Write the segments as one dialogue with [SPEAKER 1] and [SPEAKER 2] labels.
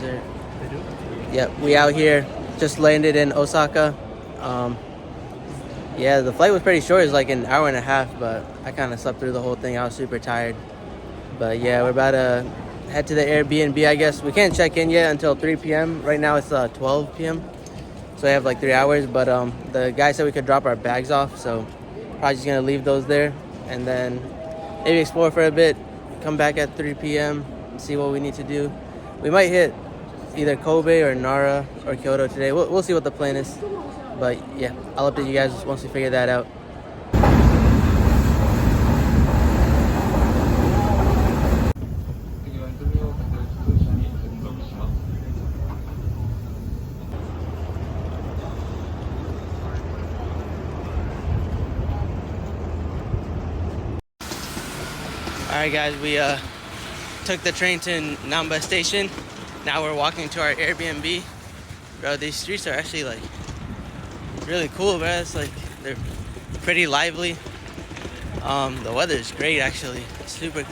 [SPEAKER 1] sir.
[SPEAKER 2] They do?
[SPEAKER 1] Yep, we out here. Just landed in Osaka. Yeah, the flight was pretty short. It was like an hour and a half, but I kind of slept through the whole thing. I was super tired. But yeah, we're about to head to the Airbnb, I guess. We can't check in yet until 3 p.m. Right now it's 12 p.m. So we have like 3 hours. But the guy said we could drop our bags off. So probably just going to leave those there. And then maybe explore for a bit. Come back at 3 p.m. and see what we need to do. We might hit either Kobe or Nara or Kyoto today. We'll see what the plan is. But yeah, I'll update you guys once we figure that out. Alright guys, we took the train to Namba station. Now we're walking to our Airbnb. Bro, these streets are actually like really cool, bro. It's like they're pretty lively. The weather's great actually. Super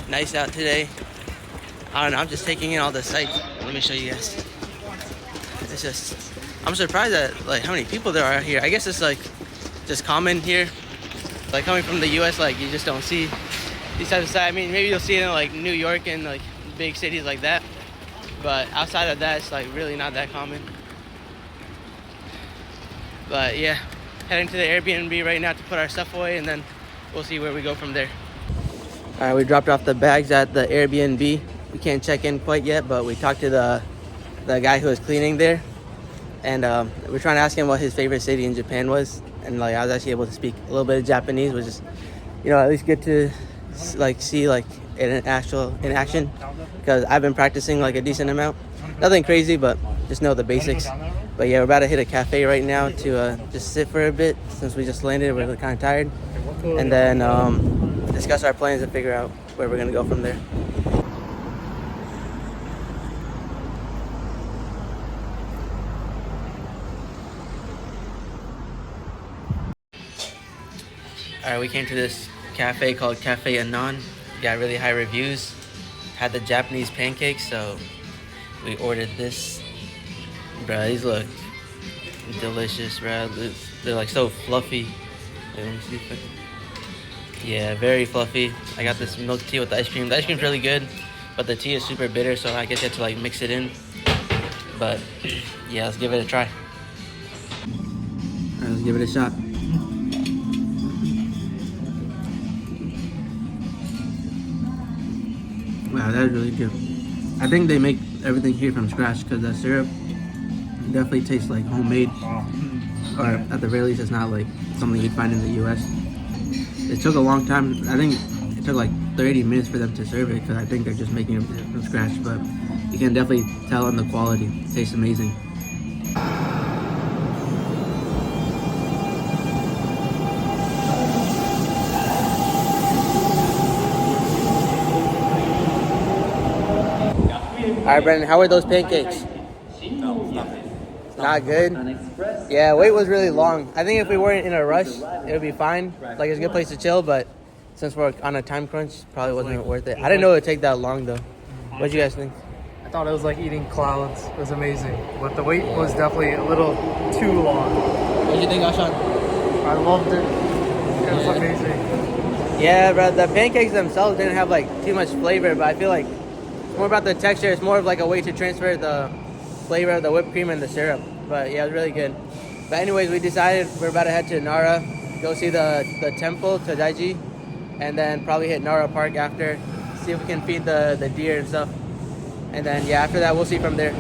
[SPEAKER 1] nice out today. I don't know, I'm just taking in all the sights. Let me show you guys. It's just, I'm surprised at like how many people there are here. I guess it's like just common here. Like coming from the US, like you just don't see these types of sights. I mean, maybe you'll see it in like New York and like big cities like that. But outside of that, it's like really not that common. But yeah, heading to the Airbnb right now to put our stuff away, and then we'll see where we go from there. All right, we dropped off the bags at the Airbnb. We can't check in quite yet, but we talked to the guy who was cleaning there, and we're trying to ask him what his favorite city in Japan was. And like I was actually able to speak a little bit of Japanese, which is, you know, at least good to like see like in action, because I've been practicing like a decent amount. Nothing crazy, but just know the basics. But yeah, we're about to hit a cafe right now to just sit for a bit since we just landed. We're kind of tired, and then discuss our plans and figure out where we're gonna go from there. All right, we came to this cafe called Cafe Anon. Got really high reviews. Had the Japanese pancakes, so we ordered this. Bro, these look delicious, bro. They're like so fluffy. Wait, let me see if I can... Yeah, very fluffy. I got this milk tea with the ice cream. The ice cream's really good, but the tea is super bitter, so I guess you have to like mix it in. But yeah, let's give it a try. All right, let's give it a shot. Wow, that is really good. I think they make everything here from scratch because the syrup definitely tastes like homemade, or at the very least it's not like something you'd find in the US. It took a long time. I think it took like 30 minutes for them to serve it because I think they're just making it from scratch, but you can definitely tell on the quality. It tastes amazing. All right, Brendan, how were those pancakes?
[SPEAKER 2] No,
[SPEAKER 1] Not good? Yeah, wait was really long. I think if we weren't in a rush, it would be fine. Like, it's a good place to chill, but since we're on a time crunch, probably wasn't worth it. I didn't know it would take that long, though. What did you guys think?
[SPEAKER 2] I thought it was like eating clouds. It was amazing. But the wait was definitely a little too long.
[SPEAKER 1] What did you think, Ashan?
[SPEAKER 2] I loved it. It was amazing.
[SPEAKER 1] Yeah, bro, the pancakes themselves didn't have, like, too much flavor, but I feel like it's more about the texture. It's more of, like, a way to transfer the flavor of the whipped cream and the syrup. But, yeah, it was really good. But anyways, we decided we're about to head to Nara, go see the temple, Todaiji, and then probably hit Nara Park after, see if we can feed the deer and stuff. And then, yeah, after that, we'll see from there.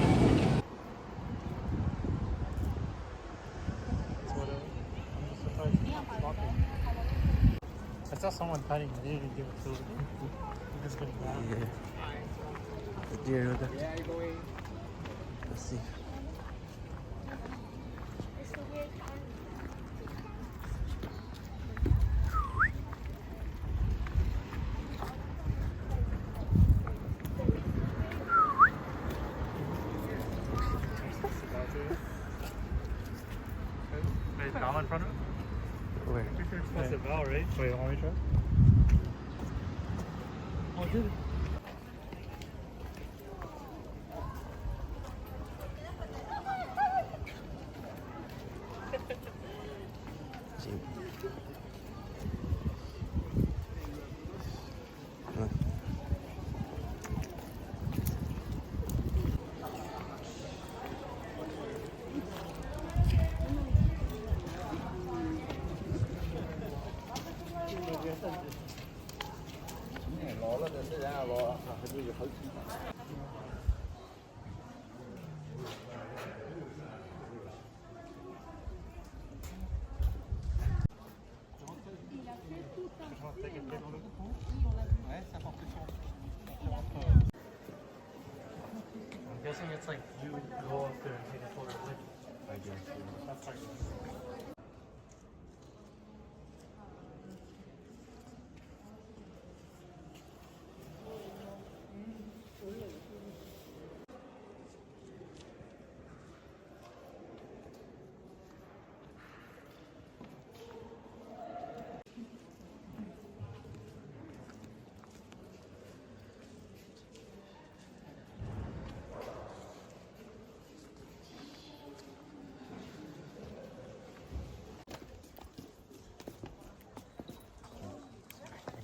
[SPEAKER 2] I saw someone petting it. They didn't give it food. Just getting down.
[SPEAKER 1] Yeah. The deer, let's see.
[SPEAKER 2] Wait, Bell in front of it?
[SPEAKER 1] Where?
[SPEAKER 2] That's the bell, right? Wait, let me try. Oh, dude. I'm guessing it's like you go up there and take a photo with you. I guess. That's like.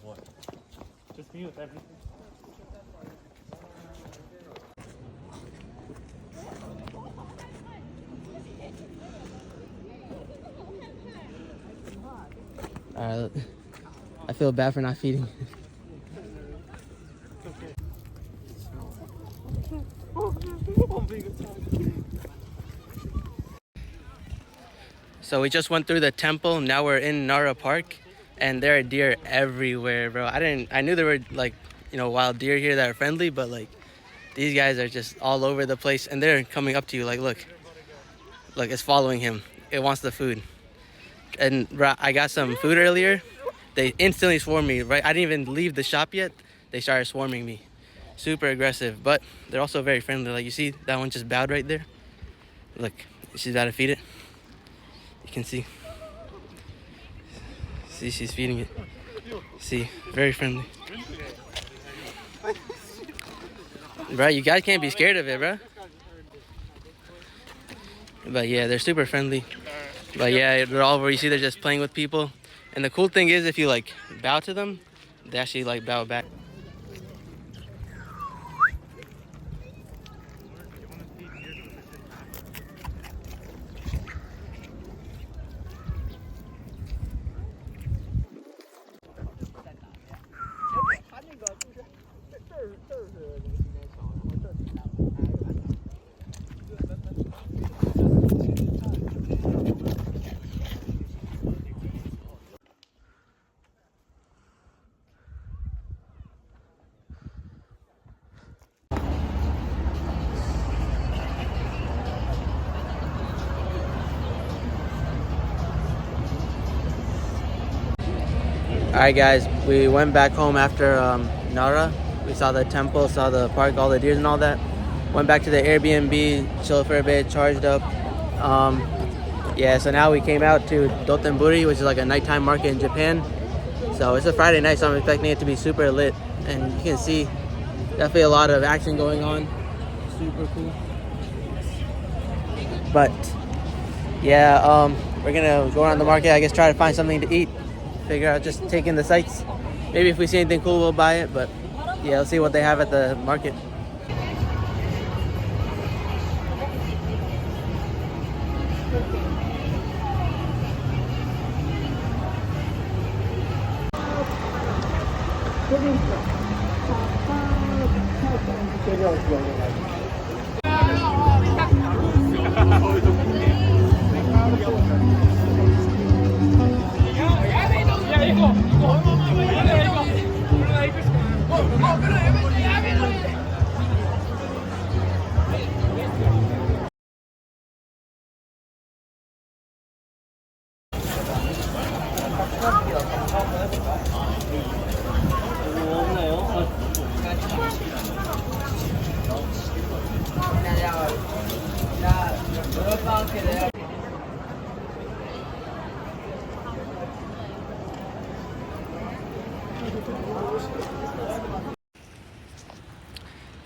[SPEAKER 2] What? Just me with everything.
[SPEAKER 1] Alright, I feel bad for not feeding. So we just went through the temple. Now we're in Nara Park, and there are deer everywhere, bro. I knew there were like, wild deer here that are friendly, but like these guys are just all over the place, and they're coming up to you. Like, look, it's following him. It wants the food. And bro, I got some food earlier. They instantly swarmed me. Right, I didn't even leave the shop yet. They started swarming me. Super aggressive, but they're also very friendly. Like, you see, that one just bowed right there. Look, she's about to feed it. You can see. See, she's feeding it. See, very friendly. Bro, you guys can't be scared of it, bro. But yeah, they're super friendly. But yeah, they're all where you see they're just playing with people. And the cool thing is, if you like bow to them, they actually like bow back. Alright guys, we went back home after Nara. We saw the temple, saw the park, all the deer and all that. Went back to the Airbnb, chilled for a bit, charged up. Yeah, so now we came out to Dotonbori, which is like a nighttime market in Japan. So it's a Friday night, so I'm expecting it to be super lit. And you can see definitely a lot of action going on. Super cool. But yeah, we're gonna go around the market, I guess try to find something to eat. Figure out just taking the sights. Maybe if we see anything cool, we'll buy it. But yeah, let's see what they have at the market.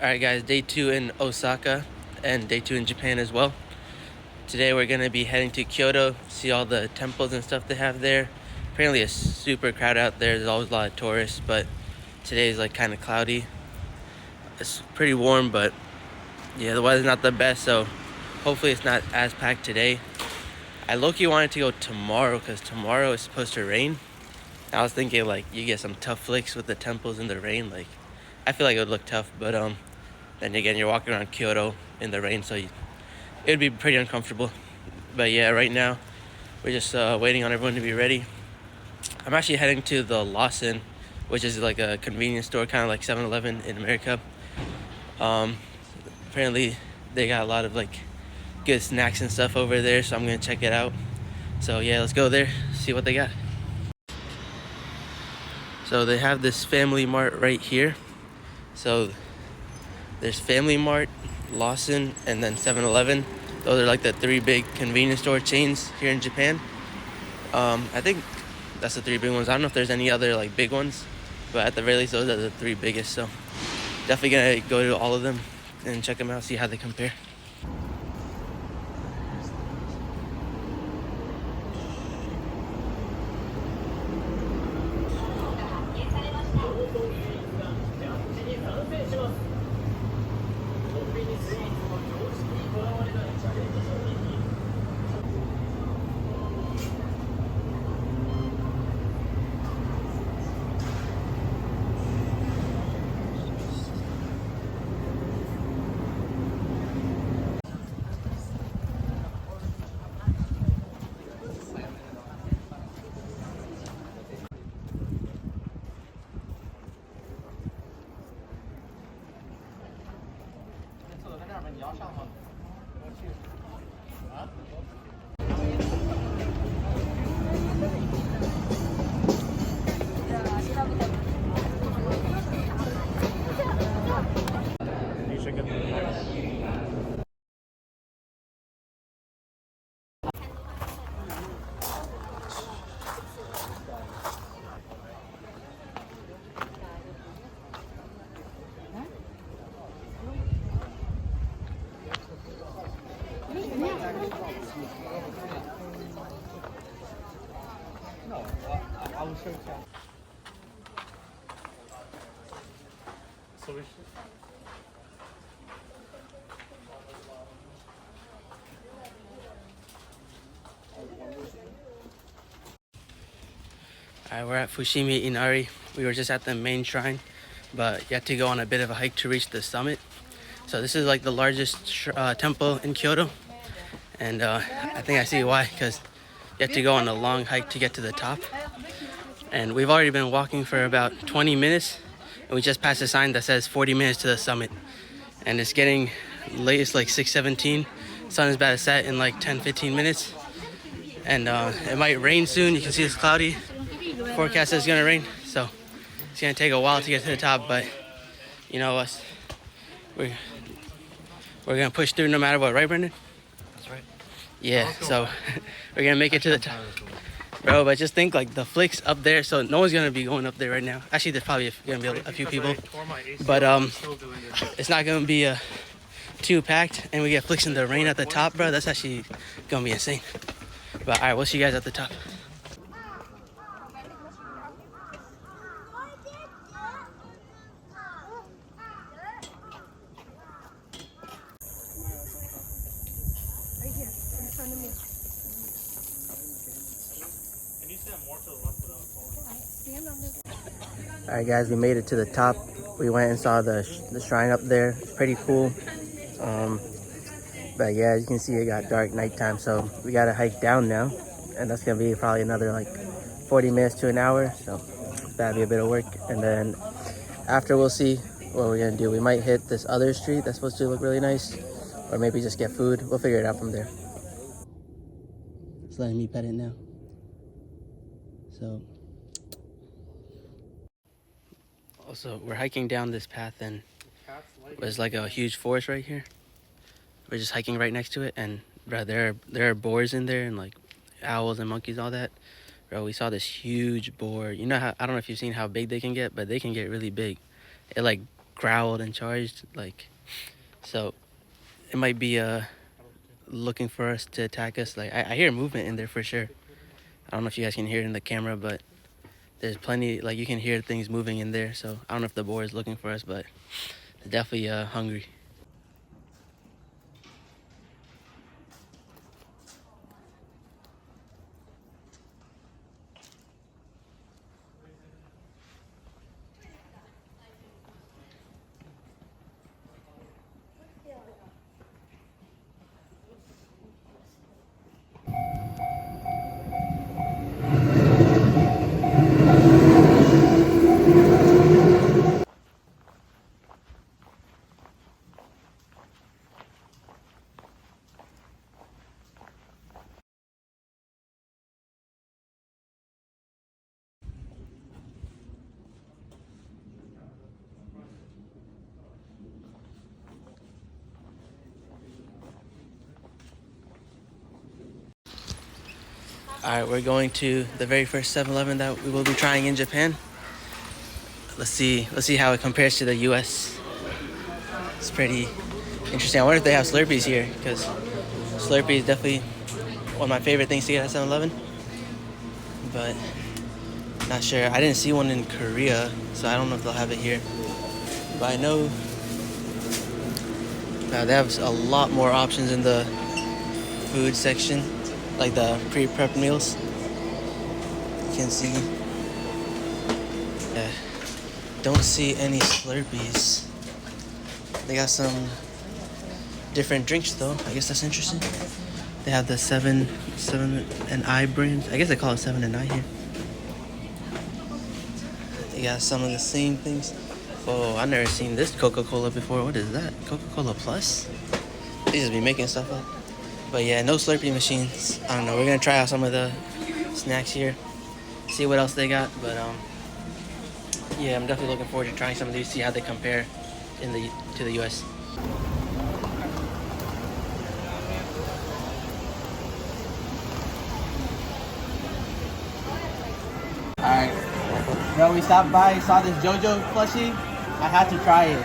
[SPEAKER 1] Alright guys, day 2 in Osaka and day 2 in Japan as well. Today we're going to be heading to Kyoto, see all the temples and stuff they have there. Apparently it's super crowded out there, there's always a lot of tourists, but today is like kind of cloudy. It's pretty warm, but yeah, the weather's not the best, so hopefully it's not as packed today. I low-key wanted to go tomorrow because tomorrow is supposed to rain. I was thinking like you get some tough flicks with the temples in the rain. Like I feel like it would look tough, but then again, you're walking around Kyoto in the rain, so it would be pretty uncomfortable. But yeah, right now we're just waiting on everyone to be ready. I'm actually heading to the Lawson, which is like a convenience store, kind of like 7-Eleven in America. Apparently they got a lot of like good snacks and stuff over there, so I'm gonna check it out. So yeah, let's go there, see what they got. So they have this Family Mart right here. So there's Family Mart, Lawson, and then 7-Eleven. Those are like the three big convenience store chains here in Japan. I think that's the three big ones. I don't know if there's any other like big ones, but at the very least, those are the three biggest. So definitely gonna go to all of them and check them out, see how they compare. Alright, we're at Fushimi Inari. We were just at the main shrine, but you have to go on a bit of a hike to reach the summit. So this is like the largest temple in Kyoto, and I think I see why, because you have to go on a long hike to get to the top. And we've already been walking for about 20 minutes, and we just passed a sign that says 40 minutes to the summit. And it's getting late, it's like 6:17. Sun is about to set in like 10-15 minutes. And it might rain soon. You can see it's cloudy. Forecast says it's gonna rain, so it's gonna take a while to get to the top, but you know us. We're gonna push through no matter what, right, Brendan?
[SPEAKER 2] That's right.
[SPEAKER 1] Yeah, so we're gonna make it to the top. Bro, but just think like the flick's up there, so no one's gonna be going up there right now. Actually, there's probably gonna be a few people, but it's not gonna be too packed, and we get flicks in the rain at the top, bro. That's actually gonna be insane. But all right, we'll see you guys at the top. All right, guys, we made it to the top. We went and saw the shrine up there. It's pretty cool. But yeah, as you can see, it got dark nighttime, so we gotta hike down now, and that's gonna be probably another like 40 minutes to an hour. So that'll be a bit of work, and then after we'll see what we're gonna do. We might hit this other street that's supposed to look really nice, or maybe just get food. We'll figure it out from there. It's letting me pet it now. So also, we're hiking down this path, and there's like a huge forest right here. We're just hiking right next to it, and bro, there are boars in there, and like owls and monkeys, all that. Bro, we saw this huge boar. You know how, I don't know if you've seen how big they can get, but they can get really big. It like growled and charged, like, so it might be looking for us to attack us. Like I hear movement in there for sure. I don't know if you guys can hear it in the camera, but there's plenty, like you can hear things moving in there. So I don't know if the boar is looking for us, but it's definitely hungry. Alright, we're going to the very first 7-Eleven that we will be trying in Japan. Let's see how it compares to the US. It's pretty interesting. I wonder if they have Slurpees here, because Slurpee is definitely one of my favorite things to get at 7-Eleven. But not sure. I didn't see one in Korea, so I don't know if they'll have it here. But I know they have a lot more options in the food section, like the pre-prepped meals. You can see. Yeah, don't see any Slurpees. They got some different drinks though. I guess that's interesting. They have the 7 and I brand. I guess they call it 7 and I here. They got some of the same things. Oh, I've never seen this Coca-Cola before. What is that? Coca-Cola Plus? They just be making stuff up. But yeah, no Slurpee machines. I don't know. We're gonna try out some of the snacks here. See what else they got. But yeah, I'm definitely looking forward to trying some of these. See how they compare to the US. Alright. Bro, we stopped by, saw this JoJo plushie. I had to try it.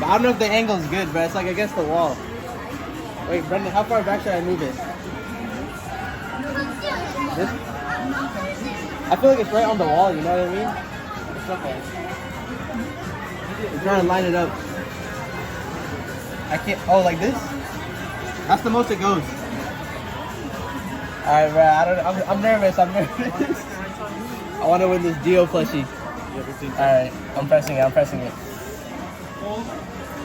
[SPEAKER 1] But I don't know if the angle's good, but it's like against the wall. Wait, Brendan, how far back should I move it? This? I feel like it's right on the wall, you know what I mean? It's okay. I'm trying to line it up. I can't, oh, like this? That's the most it goes. Alright, bro, I'm nervous, I want to win this Dio plushie. Alright, I'm pressing it.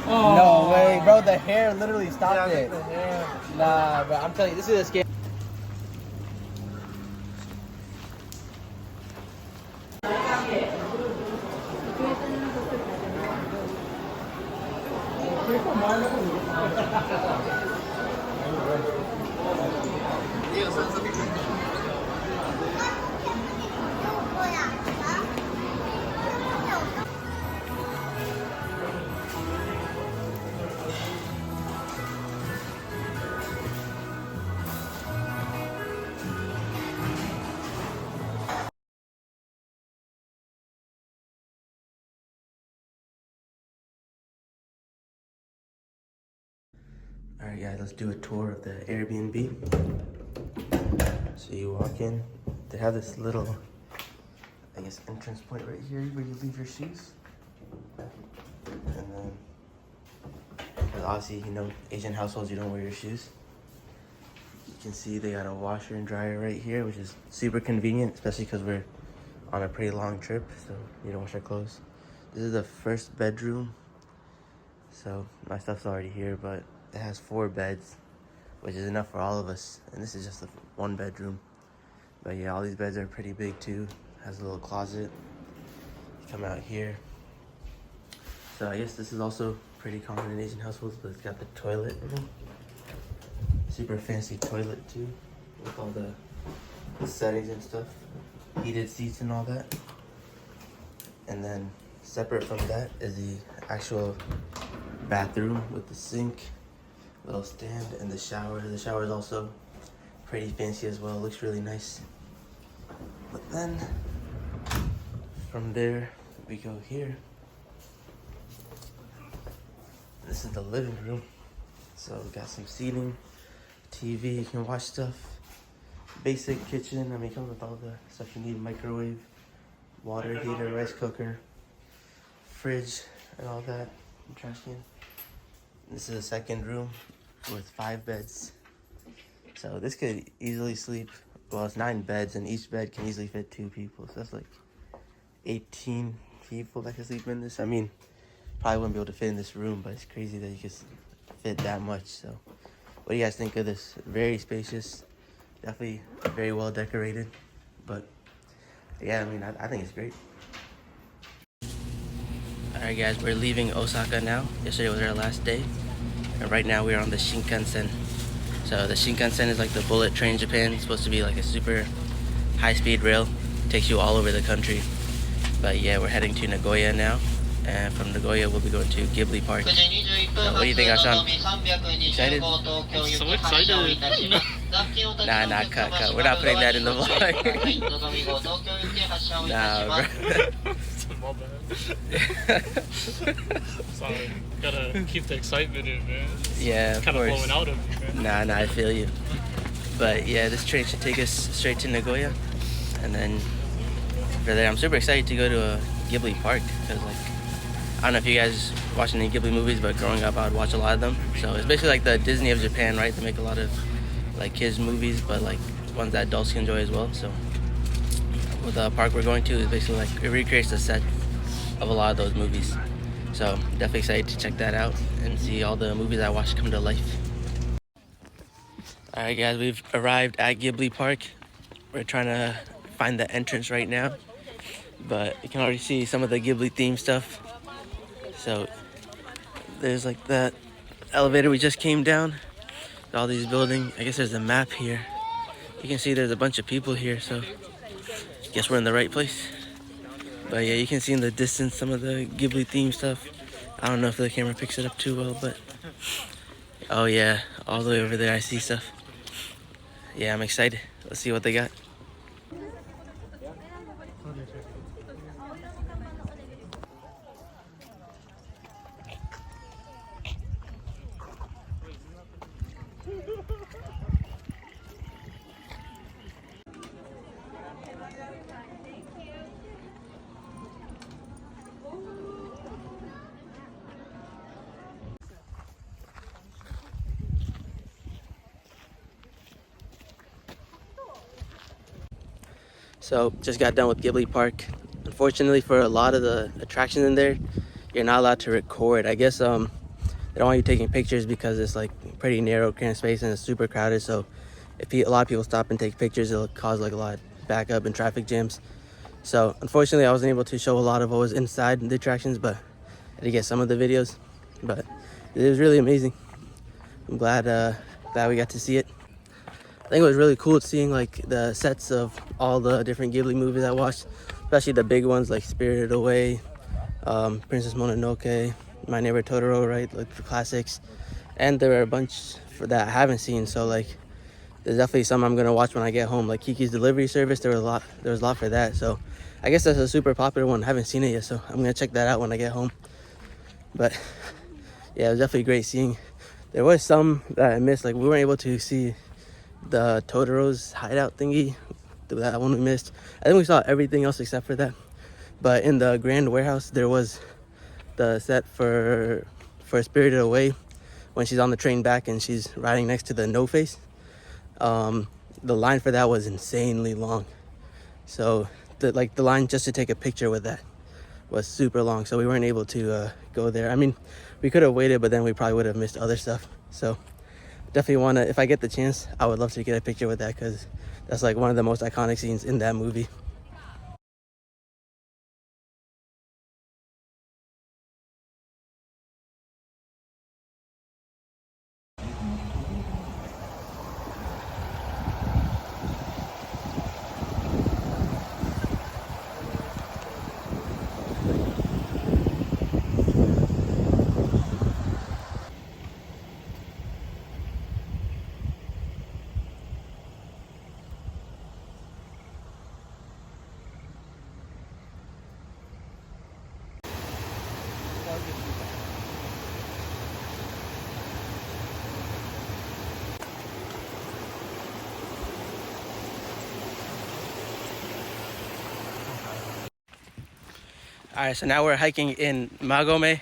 [SPEAKER 1] Oh. No way, bro, the hair literally stopped it. Nah, bro, I'm telling you, this is a scam. Alright guys, let's do a tour of the Airbnb. So you walk in, they have this little, I guess, entrance point right here where you leave your shoes. And then, because obviously, you know, Asian households, you don't wear your shoes. You can see they got a washer and dryer right here, which is super convenient, especially because we're on a pretty long trip, so you don't wash our clothes. This is the first bedroom. So my stuff's already here, but it has 4 beds, which is enough for all of us. And this is just a 1 bedroom. But yeah, all these beds are pretty big too. Has a little closet. You come out here. So I guess this is also pretty common in Asian households, but it's got the toilet. Super fancy toilet too, with all the settings and stuff. Heated seats and all that. And then separate from that is the actual bathroom with the sink, little stand, and the shower. The shower is also pretty fancy as well. Looks really nice. But then from there we go here. This is the living room. So we got some seating, TV, you can watch stuff. Basic kitchen. I mean, it comes with all the stuff you need: microwave, water heater, rice cooker, fridge, and all that. And trash can. This is a second room with 5 beds. So this could easily sleep, well, it's 9 beds, and each bed can easily fit 2 people. So that's like 18 people that can sleep in this. I mean, probably wouldn't be able to fit in this room, but it's crazy that you can fit that much. So what do you guys think of this? Very spacious, definitely very well decorated. But yeah, I mean, I think it's great. Alright guys, we're leaving Osaka now. Yesterday was our last day. And right now we're on the Shinkansen. So the Shinkansen is like the bullet train in Japan. It's supposed to be like a super high-speed rail. Takes you all over the country. But yeah, we're heading to Nagoya now. And from Nagoya we'll be going to Ghibli Park. So what do you think, Ashan? Excited?
[SPEAKER 3] I'm so excited.
[SPEAKER 1] Nah, cut. We're not putting that in the vlog. Nah, bro.
[SPEAKER 2] Sorry, gotta keep the excitement in, man.
[SPEAKER 1] Yeah, of
[SPEAKER 2] kind of
[SPEAKER 1] course.
[SPEAKER 2] blowing out of me, man.
[SPEAKER 1] Nah, I feel you. But yeah, this train should take us straight to Nagoya, and then for there, I'm super excited to go to a Ghibli park because like I don't know if you guys watch any Ghibli movies, but growing up I would watch a lot of them. So it's basically like the Disney of Japan, right? They make a lot of like kids movies, but like ones that adults can enjoy as well. So with the park we're going to is basically like it recreates the set of a lot of those movies. So definitely excited to check that out and see all the movies I watched come to life. Alright guys, we've arrived at Ghibli Park. We're trying to find the entrance right now, but you can already see some of the Ghibli theme stuff. So there's like that elevator we just came down, all these buildings. I guess there's a map here. You can see there's a bunch of people here, so I guess we're in the right place. But yeah, you can see in the distance some of the Ghibli theme stuff. I don't know if the camera picks it up too well, but oh yeah, all the way over there I see stuff. Yeah, I'm excited. Let's see what they got. So just got done with Ghibli Park. Unfortunately, for a lot of the attractions in there, you're not allowed to record. I guess they don't want you taking pictures because it's like pretty narrow kind of space and it's super crowded. So if a lot of people stop and take pictures, it'll cause like a lot of backup and traffic jams. So unfortunately, I wasn't able to show a lot of what was inside the attractions, but I did get some of the videos. But it was really amazing. I'm glad we got to see it. I think it was really cool seeing like the sets of all the different Ghibli movies I watched, especially the big ones like Spirited Away, Princess Mononoke, My Neighbor Totoro, right, like the classics. And there are a bunch that I haven't seen, so like there's definitely some I'm gonna watch when I get home, like Kiki's Delivery Service. There was a lot for that, so I guess that's a super popular one. I haven't seen it yet, so I'm gonna check that out when I get home. But yeah, it was definitely great seeing. There was some that I missed, like we weren't able to see the Totoro's hideout thingy. That one we missed. I think we saw everything else except for that. But in the Grand Warehouse, there was the set for Spirited Away when she's on the train back and she's riding next to the No Face. The line for that was insanely long. So the line just to take a picture with that was super long. So we weren't able to go there. I mean, we could have waited, but then we probably would have missed other stuff. So definitely want to, if I get the chance, I would love to get a picture with that because that's like one of the most iconic scenes in that movie. All right, so now we're hiking in Magome.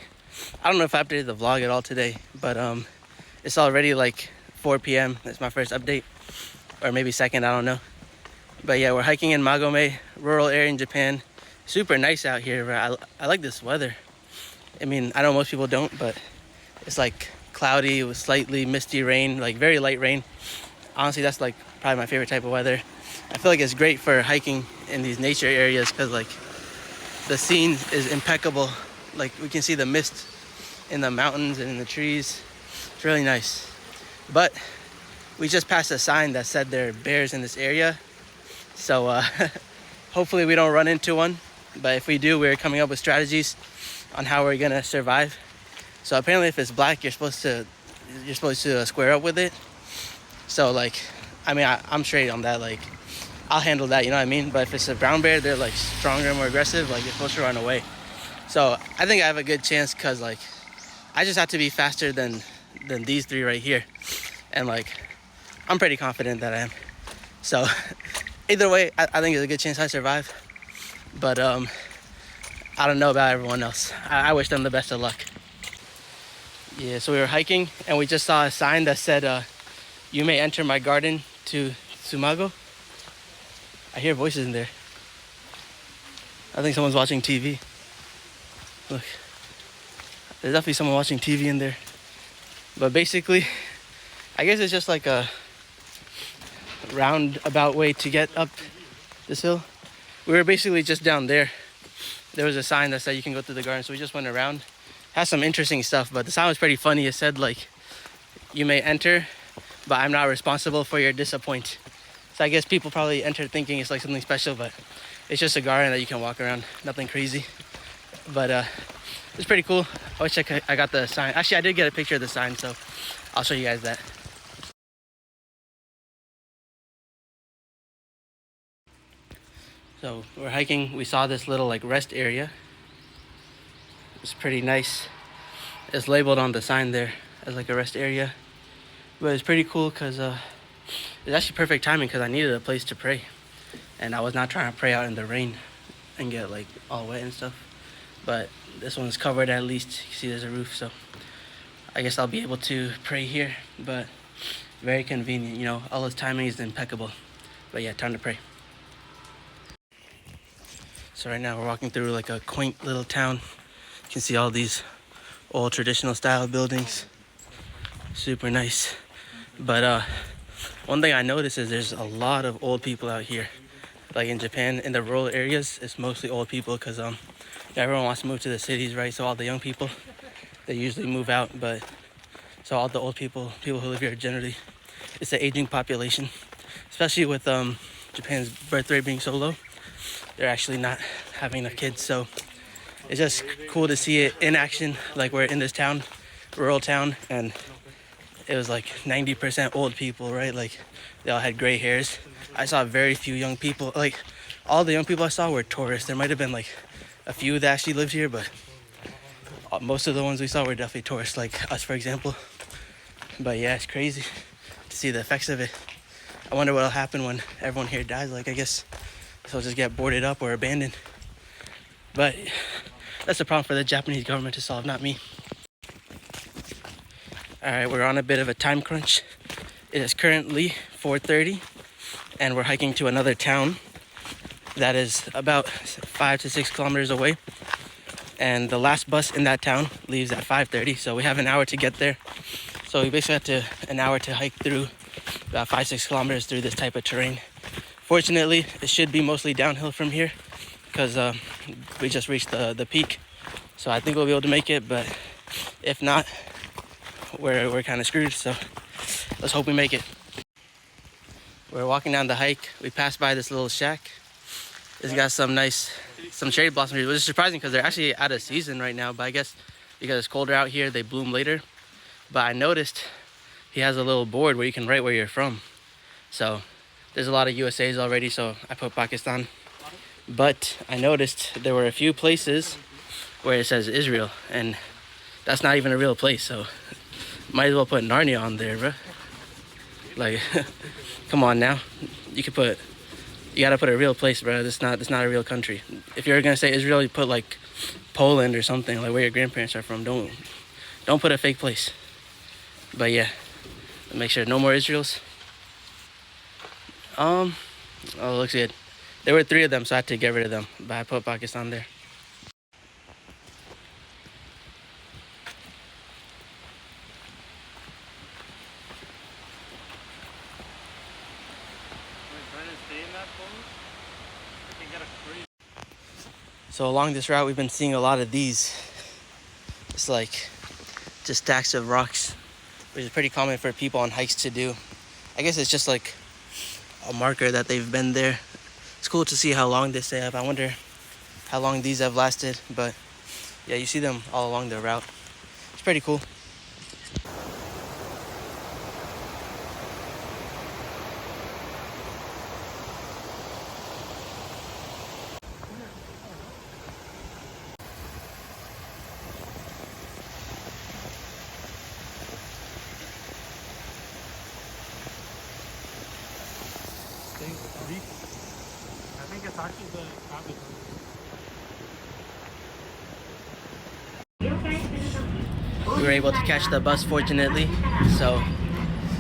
[SPEAKER 1] I don't know if I updated the vlog at all today, but it's already like 4 p.m. That's my first update, or maybe second, I don't know. But yeah, we're hiking in Magome, rural area in Japan. Super nice out here. I like this weather. I mean, I know most people don't, but it's like cloudy with slightly misty rain, like very light rain. Honestly, that's like probably my favorite type of weather. I feel like it's great for hiking in these nature areas because like the scene is impeccable. Like we can see the mist in the mountains and in the trees. It's really nice. But we just passed a sign that said there are bears in this area. So hopefully we don't run into one. But if we do, we're coming up with strategies on how we're gonna survive. So apparently if it's black, you're supposed to square up with it. So like I mean, I'm straight on that. Like, I'll handle that, you know what I mean? But if it's a brown bear, they're like stronger, more aggressive, like you're supposed to run away. So I think I have a good chance because like I just have to be faster than these three right here. And like I'm pretty confident that I am. So either way, I think there's a good chance I survive. But I don't know about everyone else. I wish them the best of luck. Yeah, so we were hiking and we just saw a sign that said, you may enter my garden to Tsumago. I hear voices in there. I think someone's watching TV. Look, there's definitely someone watching TV in there. But basically, I guess it's just like a roundabout way to get up this hill. We were basically just down there. There was a sign that said you can go through the garden, so we just went around. Has some interesting stuff, but the sign was pretty funny. It said like, you may enter, but I'm not responsible for your disappointment. So I guess people probably enter thinking it's like something special, but it's just a garden that you can walk around. Nothing crazy. But it's pretty cool. I wish I got the sign. Actually, I did get a picture of the sign, so I'll show you guys that. So we're hiking. We saw this little like rest area. It's pretty nice. It's labeled on the sign there as like a rest area. But it's pretty cool because it's actually perfect timing because I needed a place to pray. And I was not trying to pray out in the rain and get like all wet and stuff. But this one's covered at least. You can see there's a roof, so I guess I'll be able to pray here. But very convenient, you know, all this timing is impeccable. But yeah, time to pray. So right now we're walking through like a quaint little town. You can see all these old traditional style buildings. Super nice. But one thing I noticed is there's a lot of old people out here. Like in Japan, in the rural areas, it's mostly old people because everyone wants to move to the cities, right? So all the young people, they usually move out. But so all the old people who live here generally, it's the aging population, especially with Japan's birth rate being so low. They're actually not having enough kids, so it's just cool to see it in action. Like we're in this town, rural town, and it was like 90% old people, right? Like they all had gray hairs. I saw very few young people. Like all the young people I saw were tourists. There might have been like a few that actually lived here, but most of the ones we saw were definitely tourists, like us, for example. But yeah, it's crazy to see the effects of it. I wonder what'll happen when everyone here dies. Like I guess they'll just get boarded up or abandoned. But that's a problem for the Japanese government to solve, not me. All right, we're on a bit of a time crunch. It is currently 4:30 and we're hiking to another town that is about 5 to 6 kilometers away. And the last bus in that town leaves at 5:30, so we have an hour to get there. So we basically have an hour to hike through about 5-6 kilometers through this type of terrain. Fortunately, it should be mostly downhill from here because we just reached the peak. So I think we'll be able to make it, but if not, we're kind of screwed. So let's hope we make it. We're walking down the hike. We passed by this little shack. It's got some cherry blossom trees, which is surprising because they're actually out of season right now. But I guess because it's colder out here, they bloom later. But I noticed he has a little board where you can write where you're from. So there's a lot of USAs already, so I put Pakistan. But I noticed there were a few places where it says Israel, and that's not even a real place, so might as well put Narnia on there, bro. Like, come on now. You gotta put a real place, bro. It's not a real country. If you're gonna say Israel, you put like Poland or something, like where your grandparents are from. Don't put a fake place. But yeah, make sure no more Israels. Oh, looks good. There were 3 of them, so I had to get rid of them. But I put Pakistan there. So along this route, we've been seeing a lot of these. It's like just stacks of rocks, which is pretty common for people on hikes to do. I guess it's just like a marker that they've been there. It's cool to see how long they stay up. I wonder how long these have lasted, but yeah, you see them all along the route. It's pretty cool.
[SPEAKER 2] Maybe. I think it's actually the cabbage.
[SPEAKER 1] We were able to catch the bus, fortunately, so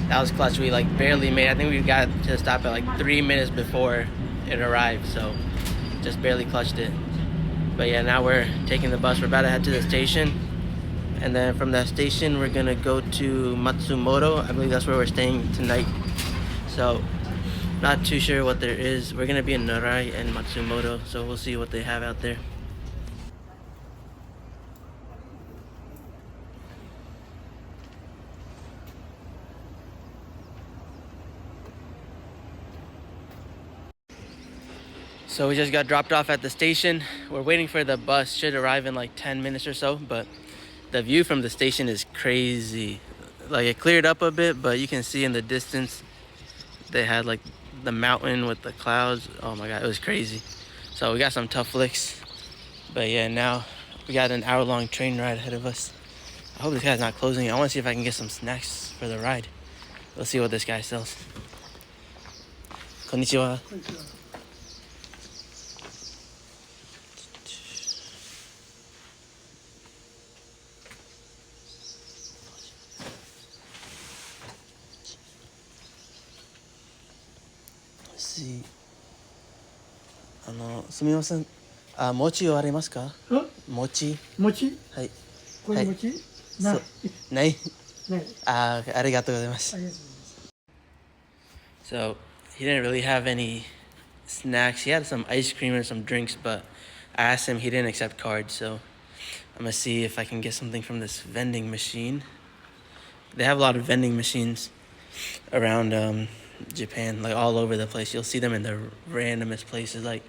[SPEAKER 1] that was clutch. We like barely made. I think we got to the stop at like 3 minutes before it arrived, so just barely clutched it. But yeah, now we're taking the bus. We're about to head to the station, and then from that station we're gonna go to Matsumoto. I believe that's where we're staying tonight. So not too sure what there is. We're gonna be in Nara and Matsumoto, so we'll see what they have out there. So we just got dropped off at the station. We're waiting for the bus. Should arrive in like 10 minutes or so, but the view from the station is crazy. Like it cleared up a bit, but you can see in the distance they had like the mountain with the clouds. Oh my god, it was crazy. So we got some tough licks, but yeah, now we got an hour-long train ride ahead of us. I hope this guy's not closing. I want to see if I can get some snacks for the ride. Let's see what this guy sells. Konnichiwa. Let's see. すみません。餅はありますか？餅。
[SPEAKER 3] 餅
[SPEAKER 1] はい。
[SPEAKER 3] これ餅、
[SPEAKER 1] そう。ない。
[SPEAKER 3] ない
[SPEAKER 1] ありがとうございます。
[SPEAKER 3] ありがとうございます。
[SPEAKER 1] So he didn't really have any snacks. He had some ice cream and some drinks, but I asked him, he didn't accept cards. So I'm gonna see if I can get something from this vending machine. They have a lot of vending machines around Japan, like all over the place. You'll see them in the randomest places. Like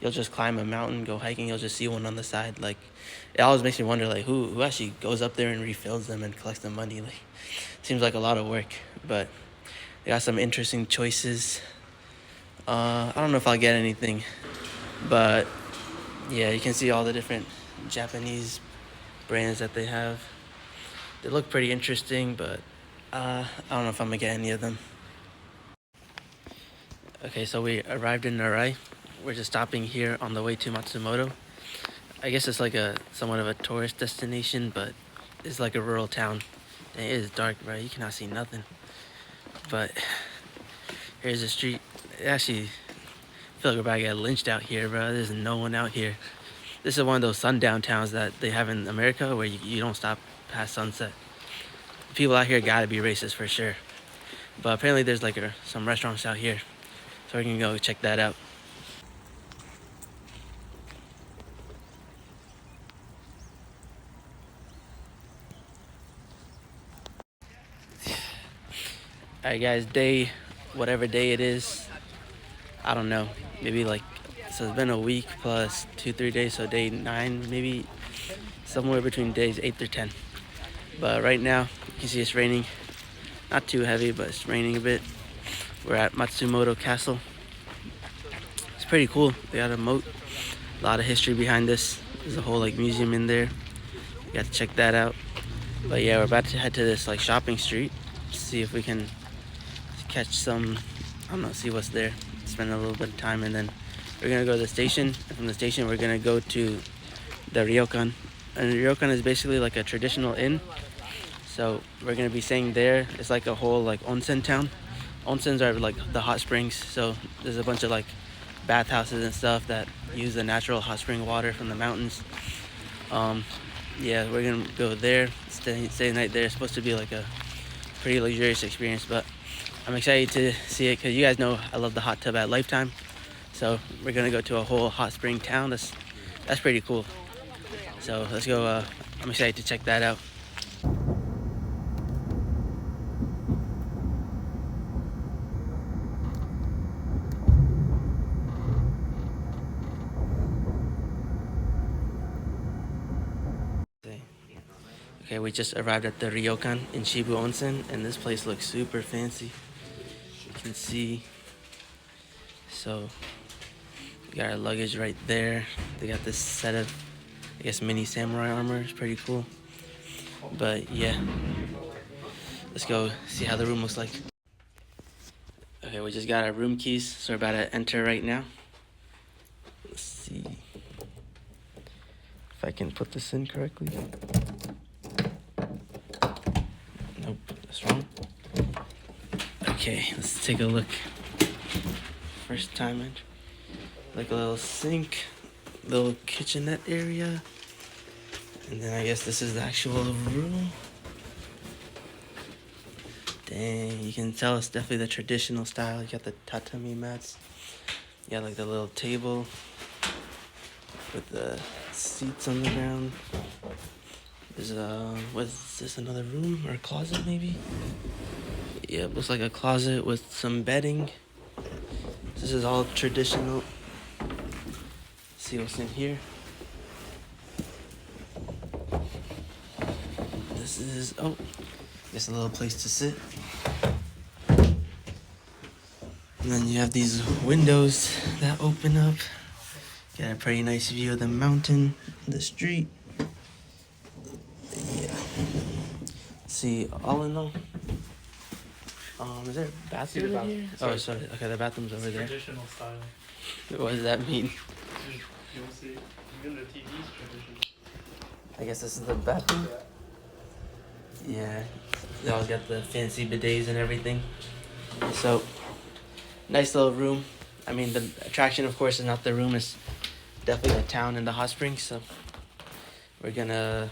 [SPEAKER 1] you'll just climb a mountain, go hiking, you'll just see one on the side. Like it always makes me wonder, like who actually goes up there and refills them and collects the money. Like seems like a lot of work, but they got some interesting choices. I don't know if I'll get anything, but yeah, you can see all the different Japanese brands that they have. They look pretty interesting, but I don't know if I'm gonna get any of them. Okay, so we arrived in Nara. We're just stopping here on the way to Matsumoto. I guess it's like a somewhat of a tourist destination, but it's like a rural town. And it is dark, bro. You cannot see nothing. But here's the street. Actually, I feel like we're about to get lynched out here, bro. There's no one out here. This is one of those sundown towns that they have in America where you don't stop past sunset. People out here gotta be racist for sure. But apparently there's like some restaurants out here. So we're gonna go check that out. Alright guys, whatever day it is, I don't know, maybe like, so it's been a week plus 2-3 days, so day 9 maybe, somewhere between days 8 through 10. But right now, you can see it's raining, not too heavy, but it's raining a bit. We're at Matsumoto Castle. It's pretty cool. They got a moat, a lot of history behind this. There's a whole like museum in there. You got to check that out. But yeah, we're about to head to this like shopping street, see if we can catch some, I don't know, see what's there, spend a little bit of time, and then we're gonna go to the station, and from the station we're gonna go to the ryokan. And the ryokan is basically like a traditional inn, so we're gonna be staying there. It's like a whole like onsen town. Onsens are like the hot springs, so there's a bunch of like bathhouses and stuff that use the natural hot spring water from the mountains. Yeah, we're gonna go there, stay the night there. It's supposed to be like a pretty luxurious experience, but I'm excited to see it because you guys know I love the hot tub at Lifetime. So we're gonna go to a whole hot spring town. That's pretty cool. So let's go. I'm excited to check that out. Okay, we just arrived at the ryokan in Shibu Onsen, and this place looks super fancy. You can see. So we got our luggage right there. They got this set of, I guess, mini samurai armor. It's pretty cool. But yeah, let's go see how the room looks like. Okay, we just got our room keys, so we're about to enter right now. Let's see if I can put this in correctly. Nope, that's wrong. Okay, let's take a look. First time in. Like a little sink, little kitchenette area. And then I guess this is the actual room. Dang, you can tell it's definitely the traditional style. You got the tatami mats. You got like the little table with the seats on the ground. There's what is this, another room or a closet maybe? Yeah, it looks like a closet with some bedding. This is all traditional. Let's see what's in here. This is, oh, just a little place to sit. And then you have these windows that open up. Got a pretty nice view of the mountain, the street. Yeah. See, all in all, is there a bathroom in here? Oh, sorry. Okay, the bathroom's over there.
[SPEAKER 2] Traditional style.
[SPEAKER 1] What does that mean?
[SPEAKER 2] You'll see. Even the TV's traditional.
[SPEAKER 1] I guess this is the bathroom. Yeah, they all got the fancy bidets and everything. So, nice little room. I mean, the attraction, of course, is not the room. It's definitely the town and the hot springs. So, we're gonna,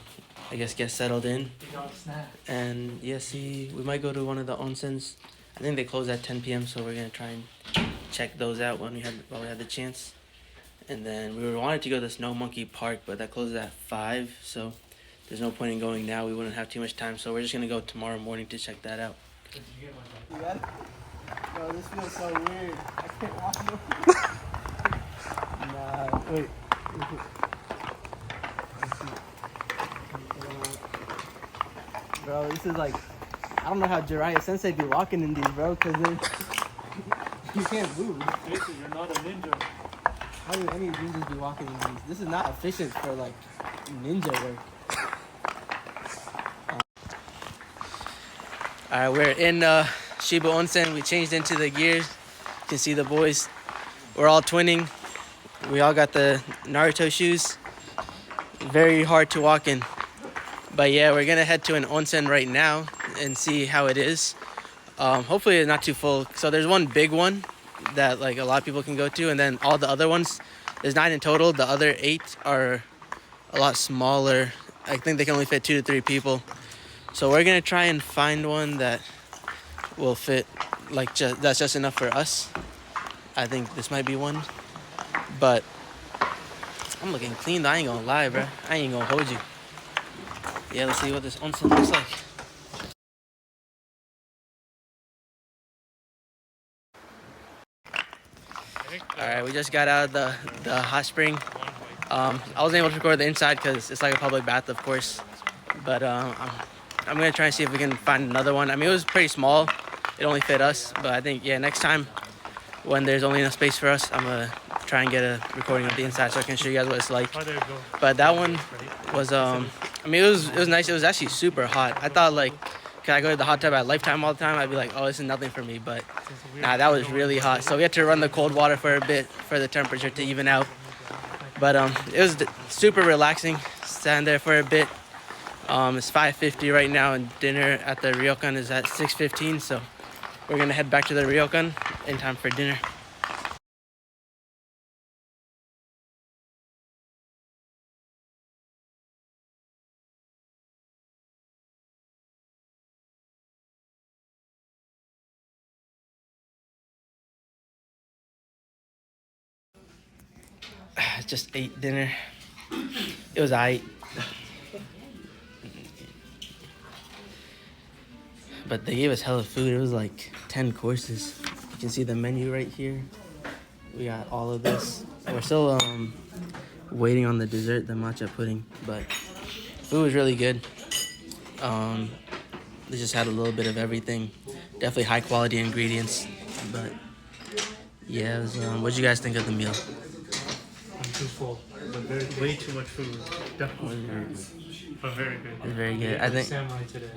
[SPEAKER 1] I guess, get settled in.
[SPEAKER 2] You got a snack.
[SPEAKER 1] And yeah, see, we might go to one of the onsens. I think they close at 10 p.m. So we're gonna try and check those out while we had the chance. And then we wanted to go to the Snow Monkey Park, but that closes at 5. So there's no point in going now. We wouldn't have too much time. So we're just gonna go tomorrow morning to check that out.
[SPEAKER 2] Did you get my
[SPEAKER 1] You got it? Bro, this feels so weird. I can't walk Nah, wait. Bro, this is like, I don't know how Jiraiya Sensei be walking in these, bro, because you can't move.
[SPEAKER 2] Basically, you're not a ninja.
[SPEAKER 1] How do any ninjas be walking in these? This is not efficient for like ninja work. Alright, we're in Shibu Onsen. We changed into the gears. You can see the boys. We're all twinning. We all got the Naruto shoes. Very hard to walk in. But yeah, we're gonna head to an onsen right now and see how it is. Hopefully it's not too full. So there's one big one that like a lot of people can go to, and then all the other ones, there's 9 in total. The other 8 are a lot smaller. I think they can only fit 2 to 3 people. So we're gonna try and find one that will fit, like that's just enough for us. I think this might be one, but I'm looking clean. I ain't gonna lie, bro. I ain't gonna hold you. Yeah, let's see what this onsen looks like. Alright, we just got out of the hot spring. I wasn't able to record the inside because it's like a public bath, of course. But I'm gonna try and see if we can find another one. I mean, it was pretty small. It only fit us. But I think, yeah, next time when there's only enough space for us, I'm gonna try and get a recording of the inside so I can show you guys what it's like.
[SPEAKER 2] Oh, there you go.
[SPEAKER 1] But that one was, I mean, it was nice. It was actually super hot. I thought, like, could I go to the hot tub at Lifetime all the time? I'd be like, oh, this is nothing for me. But nah, that was really hot. So we had to run the cold water for a bit for the temperature to even out. But it was super relaxing. Stand there for a bit. It's 5:50 right now, and dinner at the ryokan is at 6:15. So we're gonna head back to the ryokan in time for dinner. Just ate dinner. It was aight. But they gave us hella food. It was like 10 courses. You can see the menu right here. We got all of this. We're still waiting on the dessert, the matcha pudding. But food was really good. They just had a little bit of everything. Definitely high quality ingredients. But yeah, it was, what'd you guys think of the meal?
[SPEAKER 2] I'm too full. But there's way too much food. Definitely. But very good.
[SPEAKER 1] It's very good. I think
[SPEAKER 2] Samurai today.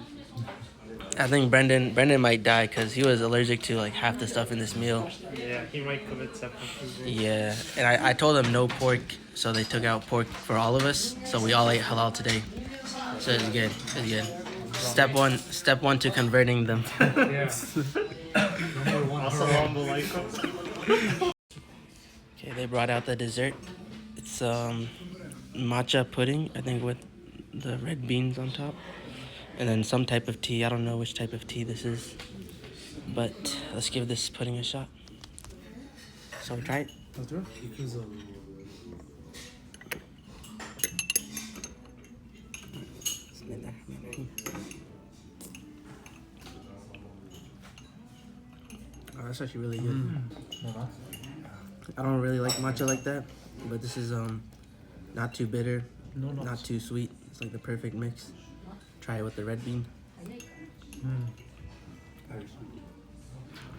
[SPEAKER 1] I think Brendan might die because he was allergic to like half the stuff in this meal.
[SPEAKER 2] Yeah, he might commit seppuku.
[SPEAKER 1] Yeah, and I told him no pork, so they took out pork for all of us. So we all ate halal today. So it's good. It's good. Step one to converting them.
[SPEAKER 2] Yeah. Assalamu alaikum.
[SPEAKER 1] Okay, they brought out the dessert. It's matcha pudding, I think, with the red beans on top, and then some type of tea. I don't know which type of tea this is, but let's give this pudding a shot. So try it.
[SPEAKER 2] Let's do it.
[SPEAKER 1] Oh, that's actually really good. I don't really like matcha like that, but this is not too bitter, not too sweet. It's like the perfect mix. Try it with the red bean.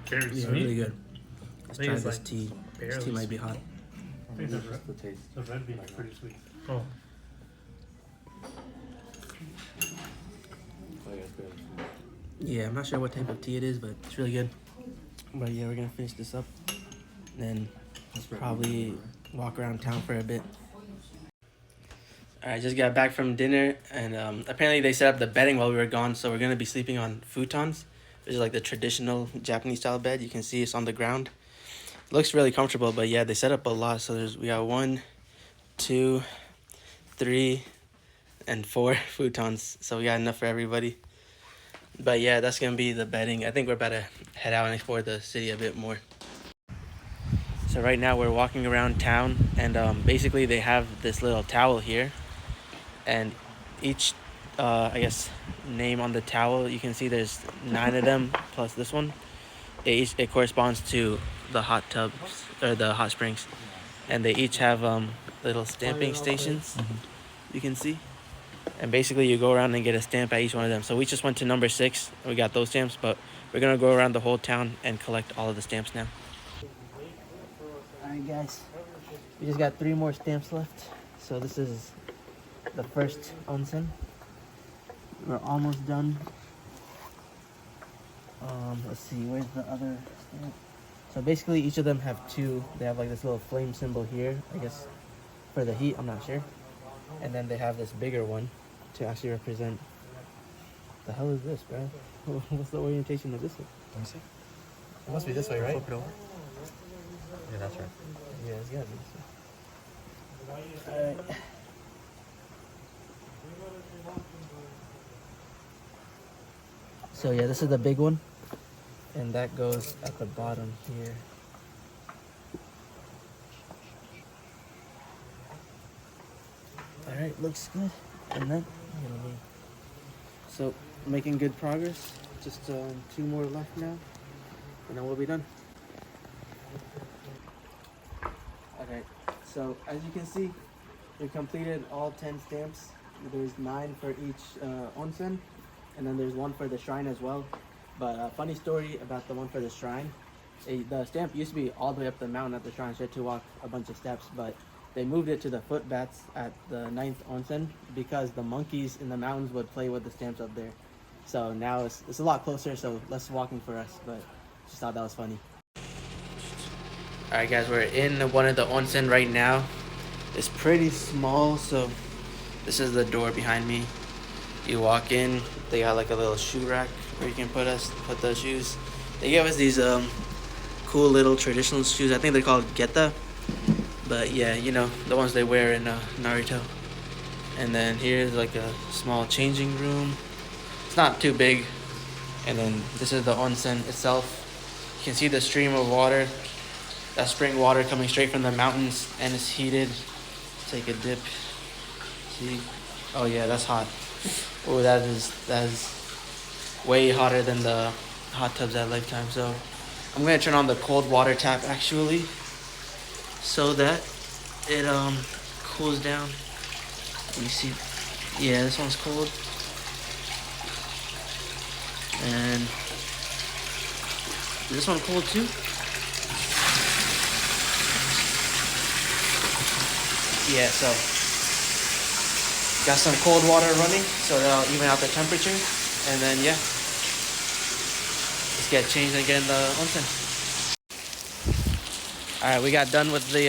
[SPEAKER 2] Very
[SPEAKER 1] Yeah,
[SPEAKER 2] sweet.
[SPEAKER 1] really good. Let's
[SPEAKER 2] think
[SPEAKER 1] try
[SPEAKER 2] it's
[SPEAKER 1] this
[SPEAKER 2] like
[SPEAKER 1] tea. This
[SPEAKER 2] barely
[SPEAKER 1] tea might be hot.
[SPEAKER 2] I think the red bean is pretty sweet. Oh.
[SPEAKER 1] Yeah, I'm not sure what type of tea it is, but it's really good. But yeah, we're gonna finish this up, then probably walk around town for a bit. Alright, just got back from dinner, and apparently they set up the bedding while we were gone, so we're gonna be sleeping on futons, which is like the traditional Japanese style bed. You can see it's on the ground. It looks really comfortable, but yeah, they set up a lot. So we got 1, 2, 3, and 4 futons, so we got enough for everybody. But yeah, that's gonna be the bedding. I think we're about to head out and explore the city a bit more. So right now we're walking around town, and basically they have this little towel here, and each I guess name on the towel, you can see there's 9 of them plus this one. It corresponds to the hot tubs or the hot springs, and they each have little stamping stations. You can see, and basically you go around and get a stamp at each one of them. So we just went to number 6 and we got those stamps, but we're gonna go around the whole town and collect all of the stamps now. Alright guys, we just got 3 more stamps left. So this is the first onsen. We're almost done. Let's see, where's the other stamp? So basically each of them have 2. They have like this little flame symbol here, I guess for the heat, I'm not sure. And then they have this bigger one to actually represent. The hell is this, bro? What's the orientation of this one?
[SPEAKER 2] Let me see.
[SPEAKER 1] It must be this way, right?
[SPEAKER 2] Flip it over. Yeah, that's right.
[SPEAKER 1] Yeah, it's gotta be this way. Alright. So yeah, this is the big one, and that goes at the bottom here. Alright, looks good. And then, so making good progress. Just 2 more left now, and then we'll be done. Okay, so as you can see, we completed all 10 stamps. There's 9 for each onsen, and then there's 1 for the shrine as well. But a funny story about the one for the shrine, the stamp used to be all the way up the mountain at the shrine, so you had to walk a bunch of steps, but they moved it to the footbaths at the 9th onsen because the monkeys in the mountains would play with the stamps up there. So now it's a lot closer, so less walking for us, but just thought that was funny. Alright guys, we're in one of the onsen right now. It's pretty small, so this is the door behind me. You walk in, they got like a little shoe rack where you can put the shoes. They gave us these cool little traditional shoes. I think they're called geta. But yeah, you know, the ones they wear in Naruto. And then here's like a small changing room. It's not too big. And then this is the onsen itself. You can see the stream of water. That spring water coming straight from the mountains, and it's heated. Take a dip. See? Oh yeah, that's hot. Oh, that is way hotter than the hot tubs at Lifetime. So I'm gonna turn on the cold water tap actually, so that it cools down. Let me see. Yeah, this one's cold. And is this one cold too? Yeah, so got some cold water running, so that'll even out the temperature. And then yeah, get changed and get in the onsen. All right, we got done with the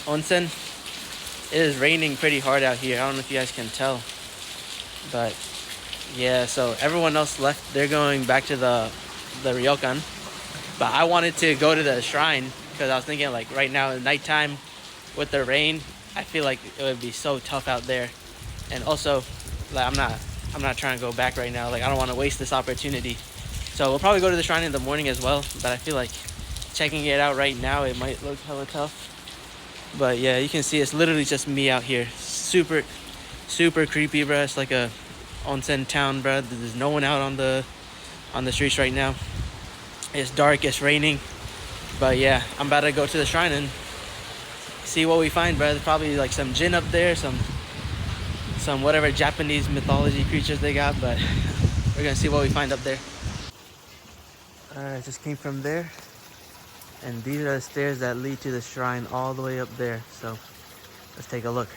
[SPEAKER 1] onsen. It is raining pretty hard out here. I don't know if you guys can tell, but yeah. So everyone else left. They're going back to the ryokan, but I wanted to go to the shrine because I was thinking like right now at nighttime with the rain, I feel like it would be so tough out there, and also like I'm not trying to go back right now. Like I don't want to waste this opportunity. So we'll probably go to the shrine in the morning as well. But I feel like checking it out right now, it might look hella tough. But yeah, you can see it's literally just me out here. Super creepy, bro. It's like a onsen town, bro. There's no one out on the streets right now. It's dark, it's raining. But yeah, I'm about to go to the shrine and see what we find, bro. There's probably like some jinn up there, some whatever Japanese mythology creatures they got, but we're gonna see what we find up there. Alright, just came from there. And these are the stairs that lead to the shrine all the way up there. So let's take a look.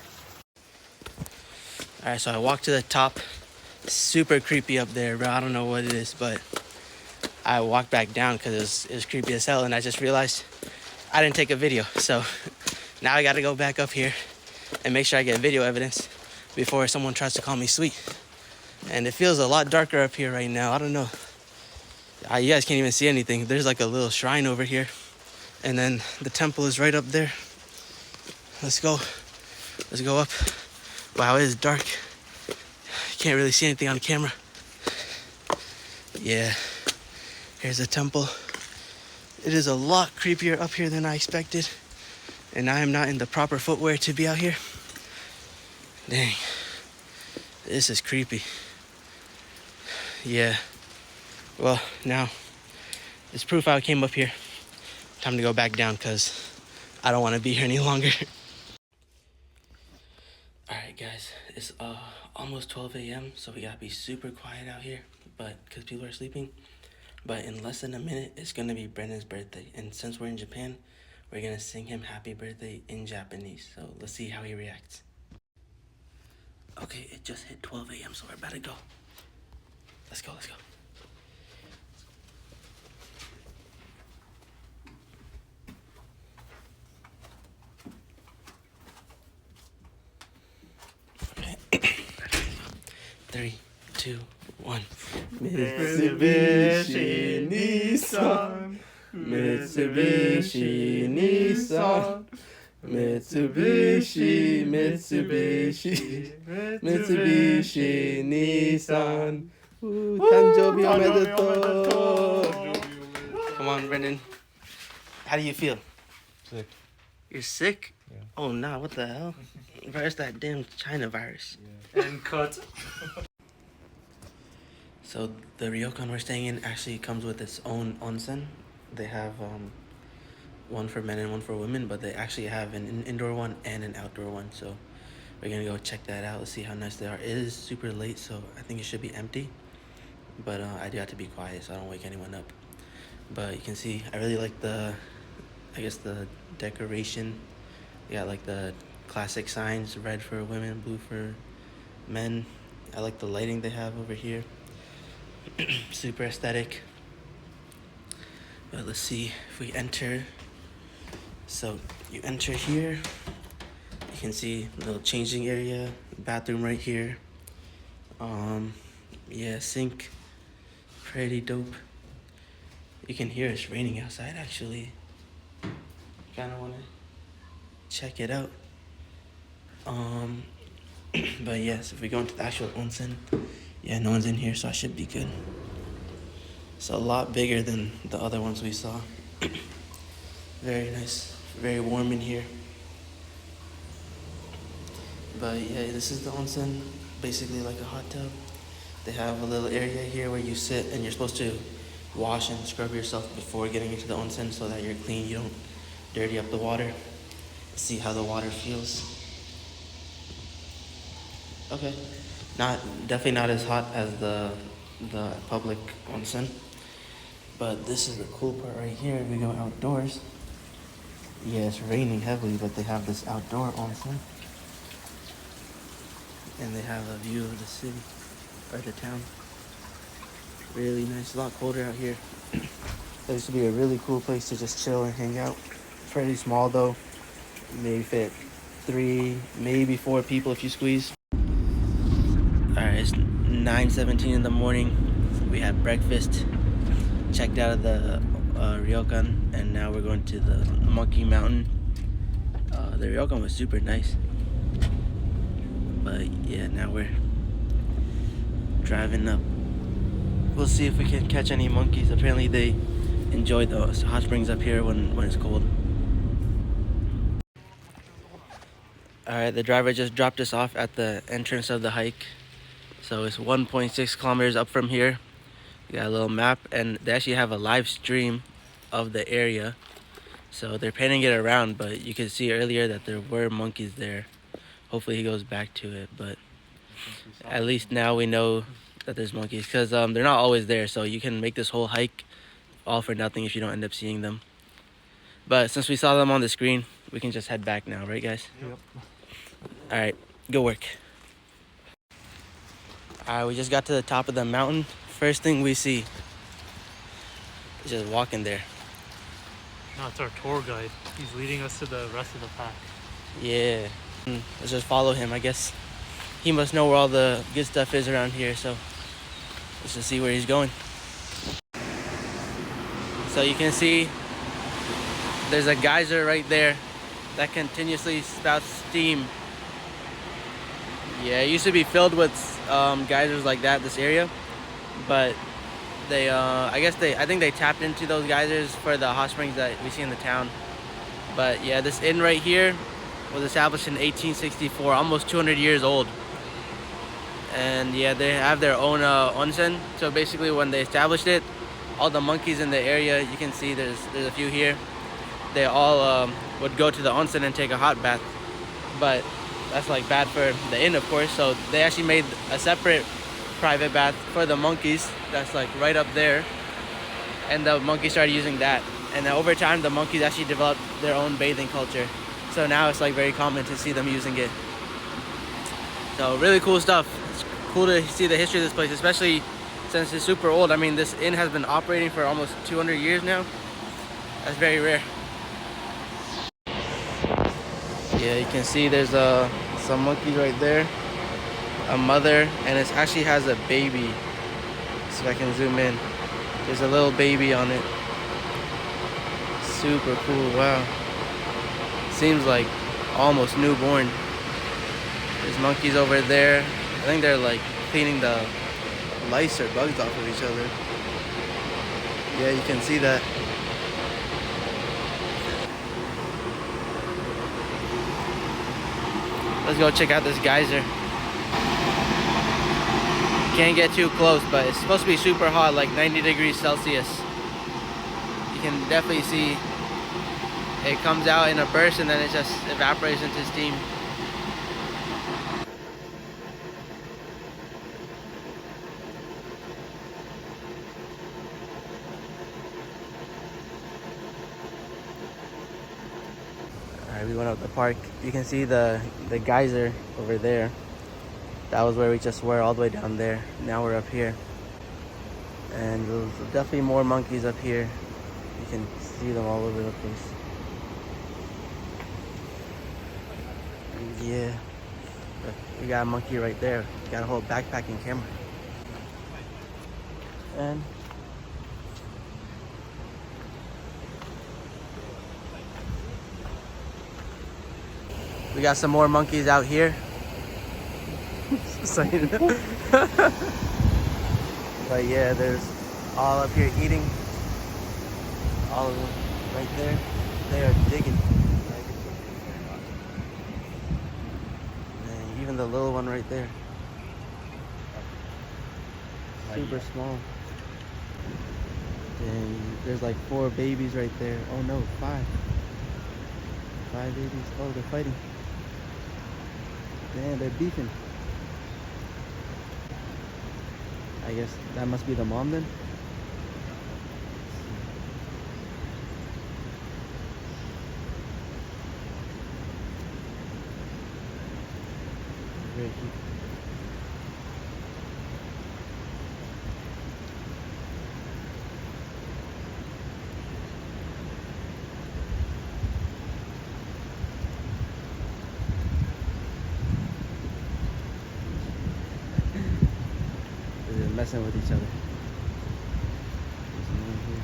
[SPEAKER 1] Alright, so I walked to the top. Super creepy up there, bro. I don't know what it is, but I walked back down because it was creepy as hell. And I just realized I didn't take a video. So now I got to go back up here and make sure I get video evidence before someone tries to call me sweet. And it feels a lot darker up here right now. I don't know. You guys can't even see anything. There's like a little shrine over here. And then the temple is right up there. Let's go. Let's go up. Wow, it is dark. Can't really see anything on camera. Yeah. Here's the temple. It is a lot creepier up here than I expected. And I am not in the proper footwear to be out here. Dang. This is creepy. Yeah. Well, now it's proof I came up here. Time to go back down because I don't want to be here any longer. Alright guys, it's almost 12 a.m. so we gotta be super quiet out here, but because people are sleeping. But in less than a minute, it's gonna be Brennan's birthday, and since we're in Japan, we're gonna sing him happy birthday in Japanese. So let's see how he reacts. Okay, it just hit 12 a.m. so we're about to go. Let's go, let's go. Three, two, one. Mitsubishi Nissan. Mitsubishi Nissan. Mitsubishi Nissan. Tanjobi omedetou. Come on, Brendan. How do you feel?
[SPEAKER 2] Sick.
[SPEAKER 1] You're sick?
[SPEAKER 2] Yeah.
[SPEAKER 1] Oh, nah, what the hell? Where's that damn China virus?
[SPEAKER 2] Yeah. And cut.
[SPEAKER 1] So the ryokan we're staying in actually comes with its own onsen. They have one for men and one for women, but they actually have an indoor one and an outdoor one. So we're gonna go check that out. Let's see how nice they are. It is super late, so I think it should be empty. But I do have to be quiet so I don't wake anyone up. But you can see I really like the decoration. They got like the classic signs, red for women, blue for men. I like the lighting they have over here. Super aesthetic. But let's see if we enter. So you enter here. You can see a little changing area, bathroom right here. Yeah, sink. Pretty dope. You can hear it's raining outside actually. Kinda wanna check it out. But yes, if we go into the actual onsen, yeah, no one's in here, so I should be good. It's a lot bigger than the other ones we saw. Very nice, very warm in here. But yeah, this is the onsen, basically like a hot tub. They have a little area here where you sit and you're supposed to wash and scrub yourself before getting into the onsen so that you're clean, you don't dirty up the water. See how the water feels. Okay, definitely not as hot as the public onsen, but this is the cool part right here. If we go outdoors, yeah, it's raining heavily, but they have this outdoor onsen, and they have a view of the city or the town. Really nice. A lot colder out here. There used to be a really cool place to just chill and hang out. Pretty small though. Maybe fit 3, maybe 4 people if you squeeze. Alright, it's 9:17 in the morning. We had breakfast, checked out of the ryokan, and now we're going to the Monkey Mountain. The ryokan was super nice. But yeah, now we're driving up. We'll see if we can catch any monkeys. Apparently they enjoy the hot springs up here when it's cold. Alright, the driver just dropped us off at the entrance of the hike. So it's 1.6 kilometers up from here. We got a little map, and they actually have a live stream of the area. So they're panning it around, but you could see earlier that there were monkeys there. Hopefully he goes back to it, but at least now we know that there's monkeys, because they're not always there, so you can make this whole hike all for nothing if you don't end up seeing them. But since we saw them on the screen, we can just head back now, right guys?
[SPEAKER 2] Yep.
[SPEAKER 1] Alright, good work. Alright, we just got to the top of the mountain. First thing we see is just walking there.
[SPEAKER 2] No, it's our tour guide. He's leading us to the rest of the pack.
[SPEAKER 1] Yeah. Let's just follow him, I guess. He must know where all the good stuff is around here, so let's just see where he's going. So you can see there's a geyser right there that continuously spouts steam. Yeah, it used to be filled with geysers like that, this area, but they I think they tapped into those geysers for the hot springs that we see in the town. But yeah, this inn right here was established in 1864, almost 200 years old. And yeah, they have their own onsen. So basically when they established it, all the monkeys in the area, you can see there's a few here, they all would go to the onsen and take a hot bath. But that's like bad for the inn, of course, so they actually made a separate private bath for the monkeys that's like right up there, and the monkeys started using that, and then over time the monkeys actually developed their own bathing culture, so now it's like very common to see them using it. So really cool stuff. It's cool to see the history of this place, especially since it's super old. I mean, this inn has been operating for almost 200 years now. That's very rare. Yeah, you can see there's some monkeys right there, a mother, and it actually has a baby. See if I can zoom in. There's a little baby on it. Super cool. Wow. Seems like almost newborn. There's monkeys over there. I think they're like cleaning the lice or bugs off of each other. Yeah, you can see that. Let's go check out this geyser. Can't get too close, but it's supposed to be super hot, like 90 degrees Celsius. You can definitely see it comes out in a burst and then it just evaporates into steam. Alright, we went up the park. You can see the geyser over there. That was where we just were, all the way down there. Now we're up here. And there's definitely more monkeys up here. You can see them all over the place. Yeah. We got a monkey right there. Got a whole backpacking camera. And we got some more monkeys out here. So, you know. But yeah, there's all up here eating. All of them right there. They are digging. And even the little one right there. Super small. And there's like 4 babies right there. Oh no, 5. 5 babies. Oh, they're fighting. Damn, they're beefing. I guess that must be the mom then. Very cute. messing with each other. There's one here.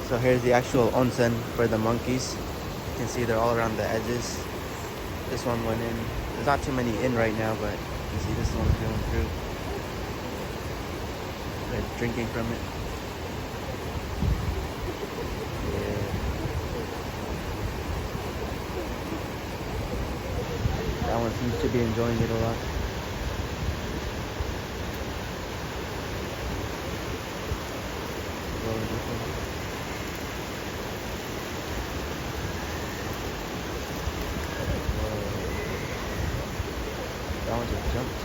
[SPEAKER 1] So here's the actual onsen for the monkeys. You can see they're all around the edges. This one went in. There's not too many in right now, but you can see this one's going through. They're drinking from it. Yeah. That one seems to be enjoying it a lot. That one just jumped.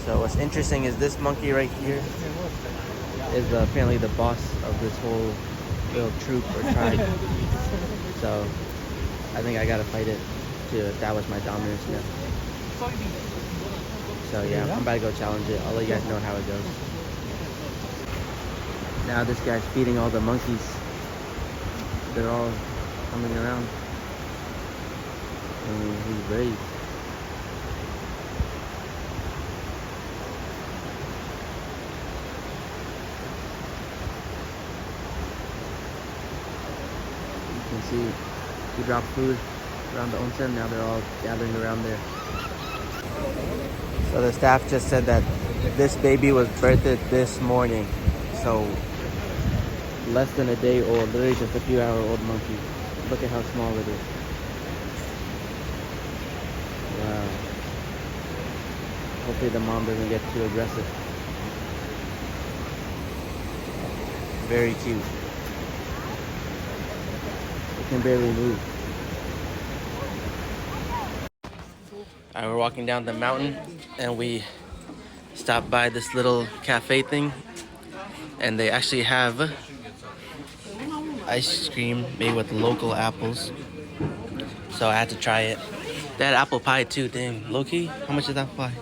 [SPEAKER 1] So what's interesting is this monkey right here is apparently the boss of this whole little troop or tribe. So I think I gotta fight it to establish my dominance now. So yeah, I'm about to go challenge it. I'll let you guys know how it goes. Now this guy's feeding all the monkeys. They're all coming around. And he's brave. You can see he dropped food around the onsen. Now they're all gathering around there. So the staff just said that this baby was birthed this morning. So less than a day old, literally just a few hour old monkey. Look at how small it is. Wow. Hopefully the mom doesn't get too aggressive. Very cute. It can barely move. Alright, we're walking down the mountain and we stopped by this little cafe thing, and they actually have ice cream made with local apples. So I had to try it. They had apple pie too, dang. Low key, how much is apple pie?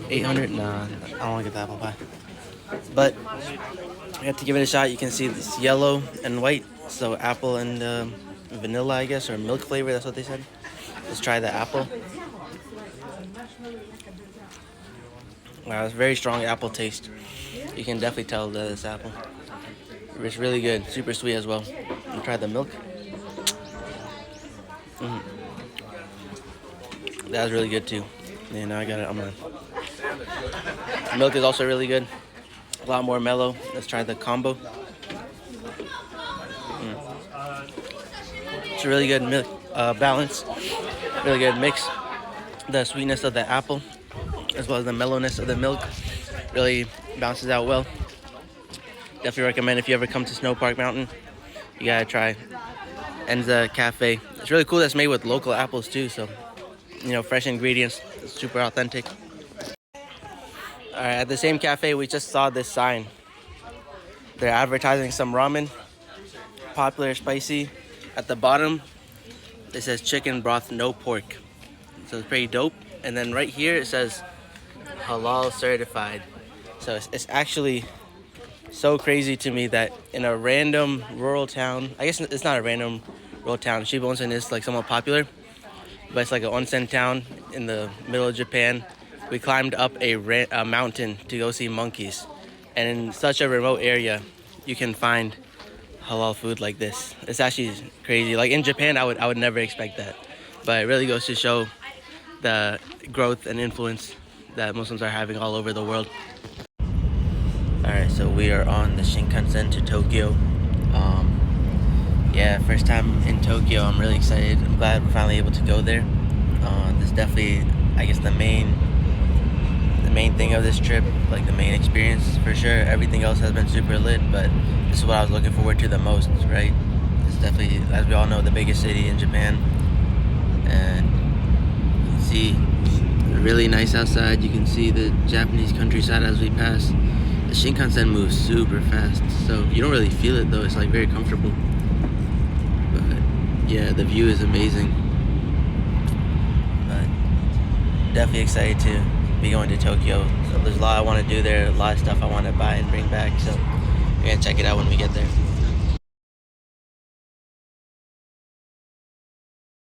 [SPEAKER 1] 800? Nah, I don't want to get the apple pie. But I have to give it a shot. You can see this yellow and white. So apple and vanilla, I guess, or milk flavor, that's what they said. Let's try the apple. Wow, it's very strong apple taste. You can definitely tell that it's apple. It's really good, super sweet as well. And try the milk. That was really good too. Yeah, now I got it on mine. The milk is also really good. A lot more mellow. Let's try the combo. It's a really good milk balance. Really good mix. The sweetness of the apple as well as the mellowness of the milk really balances out well. Definitely recommend if you ever come to Snow Park Mountain, you gotta try Enza Cafe. It's really cool that it's made with local apples too, so you know, fresh ingredients, it's super authentic. Alright, at the same cafe we just saw this sign. They're advertising some ramen, popular spicy. At the bottom it says chicken broth no pork, so it's pretty dope. And then right here it says halal certified. So it's actually so crazy to me that in a random rural town, I guess it's not a random rural town, Shibu Onsen is like somewhat popular, but it's like an onsen town in the middle of Japan. We climbed up a mountain to go see monkeys, and in such a remote area you can find halal food like this. It's actually crazy. Like in Japan I would never expect that, but it really goes to show the growth and influence that Muslims are having all over the world. Alright, so we are on the Shinkansen to Tokyo. Yeah, first time in Tokyo. I'm really excited. I'm glad we're finally able to go there. This is definitely, I guess, the main thing of this trip, like the main experience for sure. Everything else has been super lit, but this is what I was looking forward to the most, right? It's definitely, as we all know, the biggest city in Japan. And you can see really nice outside. You can see the Japanese countryside as we pass. The Shinkansen moves super fast, so you don't really feel it though. It's like very comfortable. But Yeah, the view is amazing. But definitely excited to be going to Tokyo. So there's a lot I want to do there, a lot of stuff I want to buy and bring back. So we're gonna check it out when we get there.